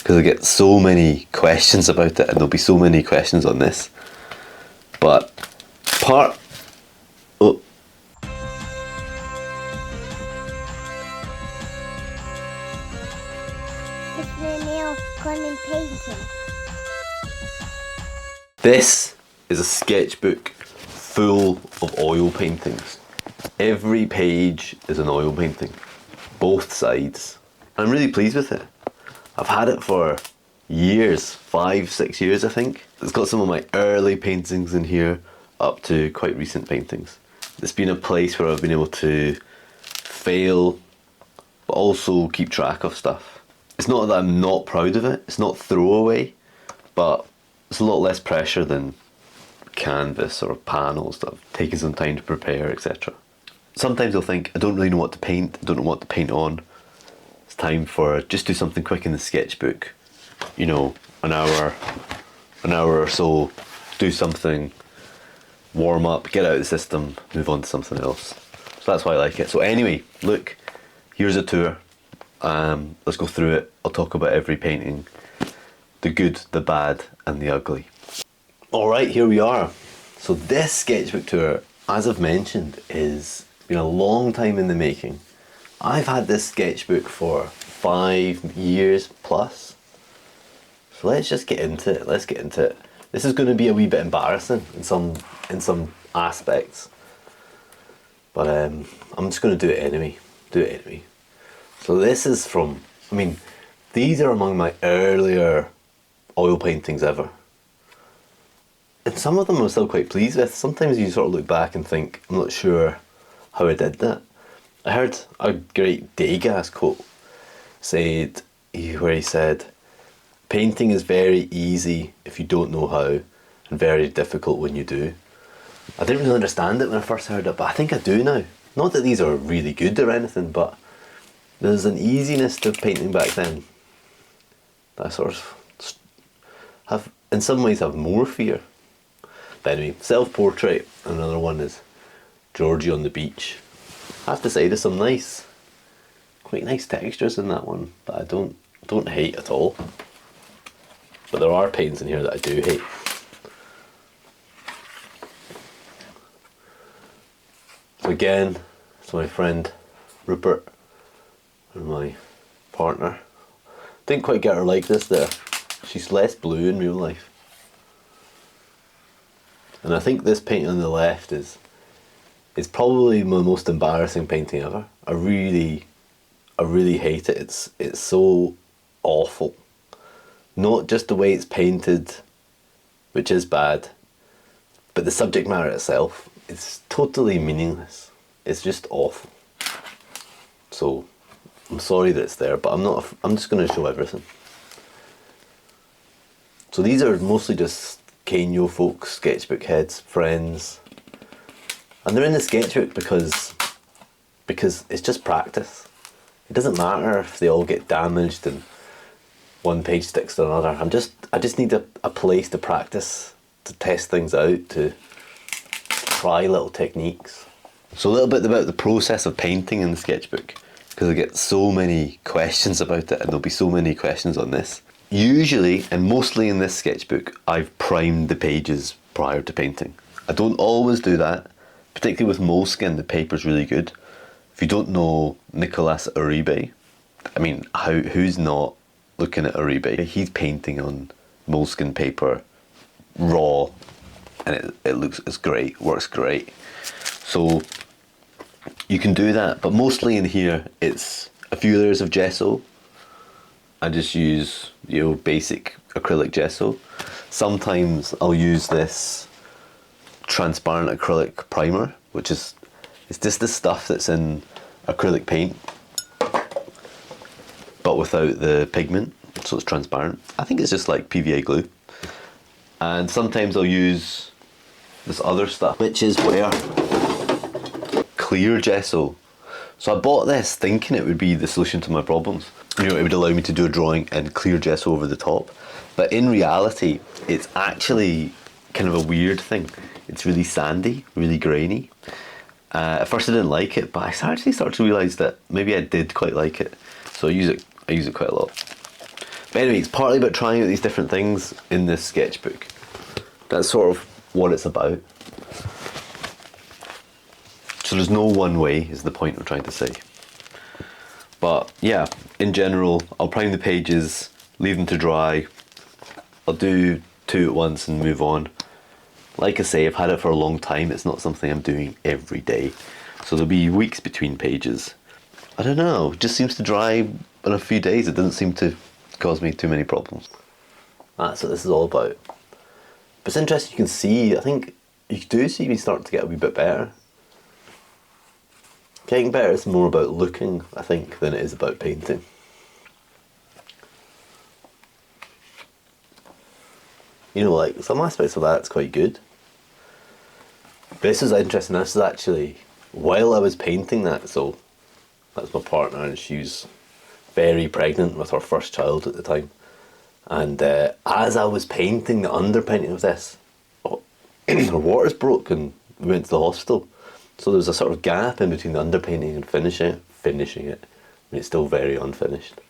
because I get so many questions about it, and there'll be so many questions on this. But this is a sketchbook full of oil paintings. Every page is an oil painting, both sides. I'm really pleased with it. I've had it for years, 5-6 years I think. It's got some of my early paintings in here up to quite recent paintings. It's been a place where I've been able to fail but also keep track of stuff. It's not that I'm not proud of it, it's not throwaway, but it's a lot less pressure than canvas or panels that have taken some time to prepare, etc. Sometimes I'll think, I don't really know what to paint, I don't know what to paint on. It's time for just do something quick in the sketchbook. You know, an hour or so, do something, warm up, get out of the system, move on to something else. So that's why I like it. So anyway, look, here's a tour. Let's go through it. I'll talk about every painting, the good, the bad, and the ugly. Alright, here we are. So this sketchbook tour, as I've mentioned, is been a long time in the making. I've had this sketchbook for 5 years plus. So let's just get into it. Let's get into it. This is going to be a wee bit embarrassing in some aspects, but I'm just going to do it anyway. So this is from, I mean, these are among my earlier oil paintings ever. And some of them I'm still quite pleased with. Sometimes you sort of look back and think, I'm not sure how I did that. I heard a great Degas quote where he said, painting is very easy if you don't know how, and very difficult when you do. I didn't really understand it when I first heard it, but I think I do now. Not that these are really good or anything, but there's an easiness to painting back then that I sort of have, in some ways, have more fear. But anyway, self-portrait, another one is Georgie on the beach. I have to say there's some quite nice textures in that one that I don't hate at all. But there are paintings in here that I do hate. So again, it's my friend Rupert and my partner. Didn't quite get her like this there. She's less blue in real life. And I think this painting on the left is probably my most embarrassing painting ever. I really hate it. It's so awful. Not just the way it's painted, which is bad, but the subject matter itself is totally meaningless. It's just awful. So I'm sorry that it's there, but I'm just going to show everything. So these are mostly just Kenyo folks, sketchbook heads, friends. And they're in the sketchbook because it's just practice. It doesn't matter if they all get damaged and one page sticks to another. I just need a place to practice, to test things out, to try little techniques. So a little bit about the process of painting in the sketchbook, because I get so many questions about it, and there'll be so many questions on this. Usually, and mostly in this sketchbook, I've primed the pages prior to painting. I don't always do that, particularly with moleskin. The paper's really good. If you don't know Nicolas Uribe, I mean, who's not looking at Uribe? He's painting on moleskin paper, raw, and it's great, works great. So you can do that, but mostly in here it's a few layers of gesso. I just use, basic acrylic gesso. Sometimes I'll use this transparent acrylic primer, which is, it's just the stuff that's in acrylic paint, but without the pigment, so it's transparent. I think it's just like PVA glue. And sometimes I'll use this other stuff, which is where clear gesso. So I bought this thinking it would be the solution to my problems. It would allow me to do a drawing and clear gesso over the top. But in reality, it's actually kind of a weird thing. It's really sandy, really grainy. At first I didn't like it, but I actually started to realise that maybe I did quite like it. So I use it quite a lot. But anyway, it's partly about trying out these different things in this sketchbook. That's sort of what it's about. So there's no one way, is the point I'm trying to say. But yeah, in general, I'll prime the pages, leave them to dry. I'll do 2 at once and move on. Like I say, I've had it for a long time. It's not something I'm doing every day. So there'll be weeks between pages. I don't know, it just seems to dry in a few days. It doesn't seem to cause me too many problems. That's what this is all about. But it's interesting, you can see, I think you do see me start to get a wee bit better. Getting better is more about looking, I think, than it is about painting. You know, like, some aspects of that's quite good. But this is interesting, this is actually, while I was painting that, so that's my partner, and she was very pregnant with her first child at the time. And as I was painting the underpainting of this, her waters broke and we went to the hospital. So there was a sort of gap in between the underpainting and finishing it. I mean, it's still very unfinished.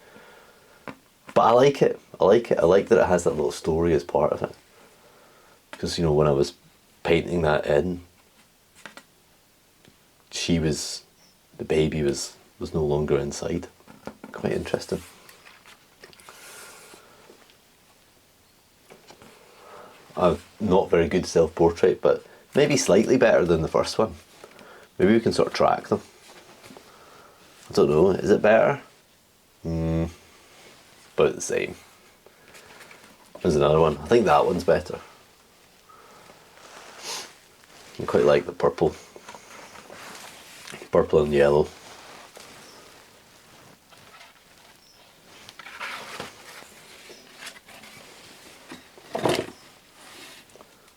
But I like it. I like that it has that little story as part of it. Because, you know, when I was painting that in, the baby was no longer inside. Quite interesting. I've not very good self-portrait, but maybe slightly better than the first one. Maybe we can sort of track them. I don't know, is it better? About the same. There's another one. I think that one's better. I quite like the purple. Purple and yellow.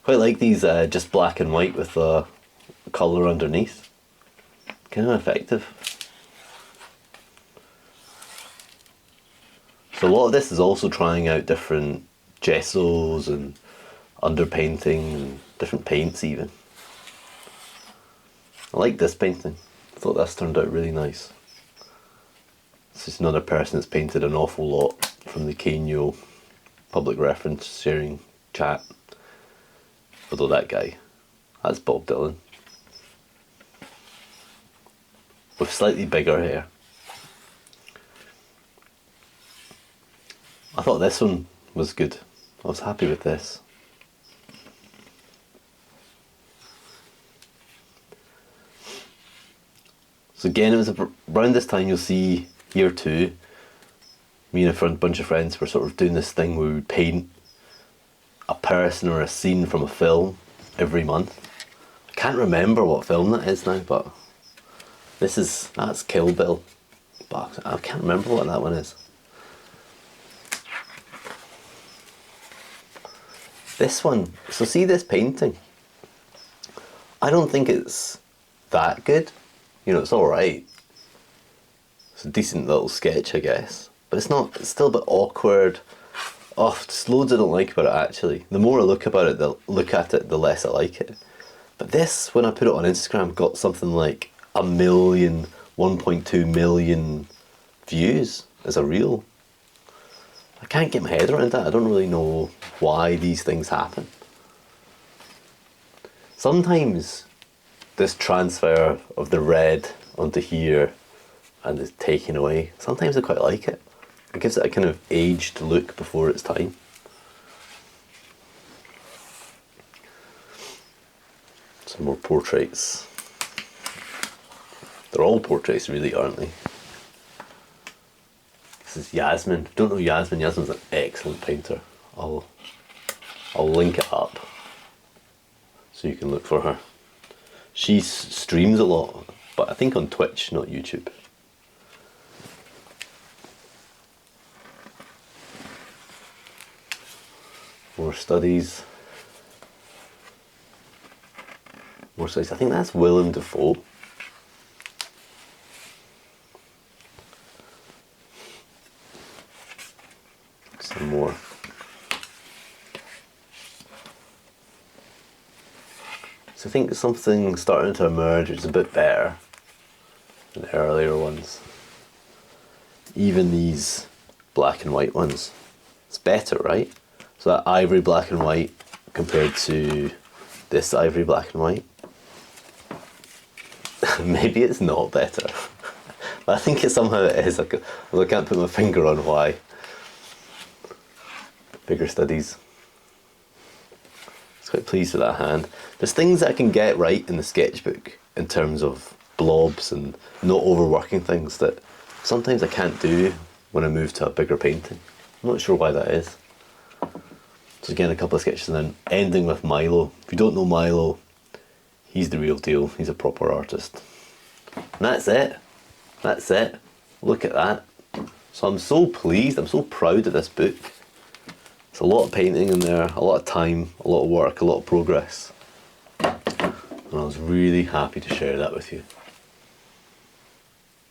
Quite like these just black and white with colour underneath. Kind of effective. So a lot of this is also trying out different gessos and underpainting and different paints even. I like this painting. I thought this turned out really nice. This is another person that's painted an awful lot from the Kenyo public reference sharing chat. Although that guy, that's Bob Dylan. With slightly bigger hair. I thought this one was good. I was happy with this. So again, it was around this time you'll see year 2. Me and a bunch of friends were sort of doing this thing where we would paint a person or a scene from a film every month. I can't remember what film that is now, but that's Kill Bill. But I can't remember what that one is. This one, so see this painting? I don't think it's that good. You know, it's alright. It's a decent little sketch, I guess. But it's not, it's still a bit awkward. Oh, there's loads I don't like about it actually. The more I look at it, the less I like it. But this, when I put it on Instagram, got something like 1.2 million views as a reel. I can't get my head around that. I don't really know why these things happen. Sometimes this transfer of the red onto here and it's taken away, sometimes I quite like it. It gives it a kind of aged look before its time. Some more portraits. They're all portraits really, aren't they? This is Yasmin. If you don't know Yasmin, Yasmin's an excellent painter. I'll link it up so you can look for her. She streams a lot, but I think on Twitch, not YouTube. More studies. More studies. I think that's Willem Dafoe. Some more. So I think something starting to emerge which is a bit better than the earlier ones. Even these black and white ones. better, right? So that ivory black and white compared to this ivory black and white. Maybe it's not better. But I think somehow it is, although I can't put my finger on why. Figure studies. I was quite pleased with that hand. There's things that I can get right in the sketchbook in terms of blobs and not overworking things that sometimes I can't do when I move to a bigger painting. I'm not sure why that is. So again, a couple of sketches and then ending with Milo. If you don't know Milo, he's the real deal. He's a proper artist. And that's it. That's it. Look at that. So I'm so pleased. I'm so proud of this book. It's a lot of painting in there, a lot of time, a lot of work, a lot of progress. And I was really happy to share that with you.